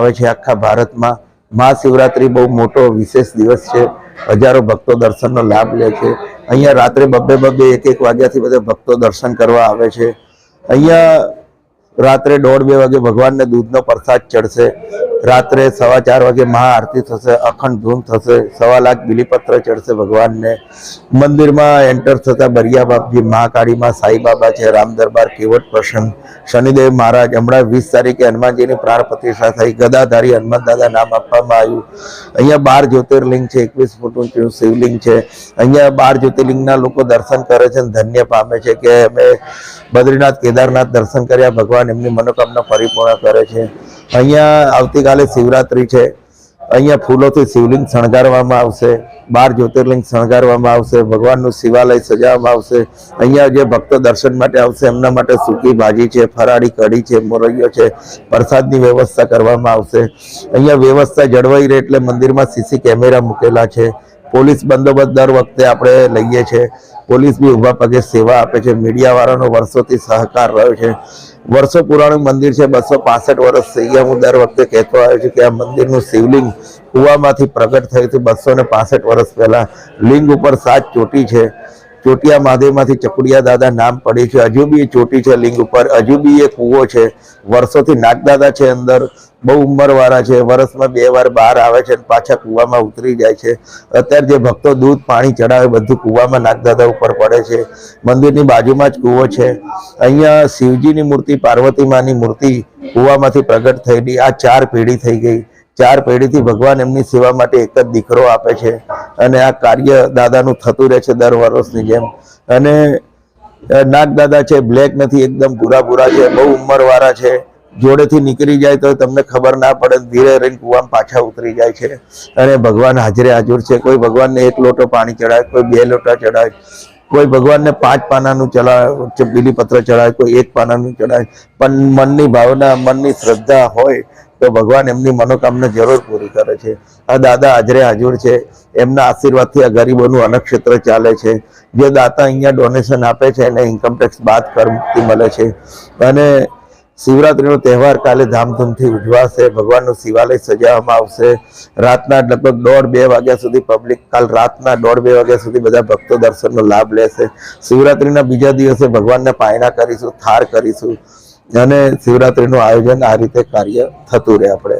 આવે છે આખા ભારતમાં। મહાશિવરાત્રી બહુ મોટો વિશેષ દિવસ છે। હજારો ભક્તો દર્શનનો લાભ લે છે। અહીંયા રાત્રે બબ્બે 1-1 વાગ્યાથી બધા ભક્તો દર્શન કરવા આવે છે। અહીંયા રાત્રે 1:30-2 વાગે ભગવાનને દૂધનો પ્રસાદ ચડશે। રાત્રે 4:15 વાગે મહાઆરતી થશે, અખંડ ધૂન થશે, 1.25 લાખ બિલીપત્ર ચડશે ભગવાનને। મંદિરમાં એન્ટર થતા બરિયા બાપજી, મહાકાળીમાં, સાંઈબાબા છે, રામદરબાર, કેવટ પ્રસન્ન, શનિદેવ મહારાજ। હમણાં 20 તારીખે હનુમાનજીની પ્રાણ પ્રતિષ્ઠા થઈ। ગદાધારી હનુમાન દાદા નામ આપવામાં આવ્યું। અહીંયા 12 જ્યોતિર્લિંગ છે, 21 ફૂટ ઊંચું શિવલિંગ છે। અહીંયા 12 જ્યોતિર્લિંગના લોકો દર્શન કરે છે અને ધન્ય પામે છે કે અમે બદ્રીનાથ કેદારનાથ દર્શન કર્યા, ભગવાન એમની મનોકામના પરિપૂર્ણ કરે છે। અહીંયા આવતીકાલે શિવરાત્રી છે। અહીંયા ફૂલોથી શિવલિંગ શણગારવામાં આવશે, 12 જ્યોતિર્લિંગ શણગારવામાં આવશે, ભગવાનનું શિવાલય સજાવવામાં આવશે। અહીંયા જે ભક્તો દર્શન માટે આવશે એમના માટે સૂકી ભાજી છે, ફરાળી કઢી છે, મોરૈયો છે, પ્રસાદની વ્યવસ્થા કરવામાં આવશે। અહીંયા વ્યવસ્થા જળવાઈ રહે એટલે મંદિરમાં સીસી કેમેરા મૂકેલા છે। પોલીસ બંદોબસ્ત દર વખતે આપણે લઈએ છીએ। પોલીસ બી ઊભા પગે સેવા આપે છે। મીડિયાવાળાનો વર્ષોથી સહકાર રહ્યો છે। વર્ષો પુરાણું મંદિર છે, 265 વર્ષ થઈ ગયા। હું દર વખતે કહેતો આવ્યો છું કે આ મંદિરનું શિવલિંગ કુવામાંથી પ્રગટ થયું હતું 265 વર્ષ પહેલા। લિંગ ઉપર 7 ચોટી છે। ચોટિયા મહાદેવમાંથી ચકુડિયા દાદા નામ પડી છે। હજુ બી એ ચોટી છે લિંગ ઉપર, હજુ બી એ કૂવો છે। વર્ષોથી નાગદાદા છે અંદર, બહુ ઉંમરવાળા છે। વર્ષમાં 2 વાર બહાર આવે છે અને પાછા કૂવામાં ઉતરી જાય છે। અત્યારે જે ભક્તો દૂધ પાણી ચડાવે બધું કૂવામાં નાગદાદા ઉપર પડે છે। મંદિરની બાજુમાં જ કૂવો છે। અહીંયા શિવજીની મૂર્તિ, પાર્વતી માની મૂર્તિ કૂવામાંથી પ્રગટ થયેલી। આ 4 પેઢી થઈ ગઈ। 4 પેઢીથી ભગવાન એમની સેવા માટે એક જ દીકરો આપે છે અને આ કાર્ય દાદાનું થતું રહે છે દર વર્ષની જેમ। અને નાગદાદા છે, બ્લેક નથી, એકદમ ભૂરા છે, બહુ ઉંમરવાળા છે। જોડેથી નીકળી જાય તો તમને ખબર ના પડે, ધીરે રહીને કૂવામાં પાછા ઉતરી જાય છે અને ભગવાન હાજરે હાજર છે। કોઈ ભગવાનને 1 લોટો પાણી ચડાવે, કોઈ 2 લોટા ચડાવે, કોઈ ભગવાનને 5 પાનાનું ચડાવે, બીલીપત્ર ચડાવે, કોઈ 1 પાનાનું ચડાવે। પણ મનની ભાવના, મનની શ્રદ્ધા હોય તો ભગવાન એમની મનોકામના જરૂર પૂરી કરે છે। આ દાદા હાજરે હાજર છે। એમના આશીર્વાદથી આ ગરીબોનું અન્નક્ષેત્ર ચાલે છે। જે દાતા અહીંયા ડોનેશન આપે છે એને ઇન્કમટેક્સ બાદ કરમુક્તિ મળે છે। અને શિવરાત્રીનો તહેવાર કાલે ધામધૂમથી ઉજવાશે। ભગવાનનું શિવાલય સજાવવામાં આવશે। રાતના લગભગ 1:30-2 વાગ્યા સુધી પબ્લિક, કાલ રાતના 1:30-2 વાગ્યા સુધી બધા ભક્તો દર્શનનો લાભ લેશે। શિવરાત્રીના બીજા દિવસે ભગવાનને પાયણા કરીશું, થાર કરીશું અને શિવરાત્રીનું આયોજન આ રીતે કાર્ય થતું રહે આપણે।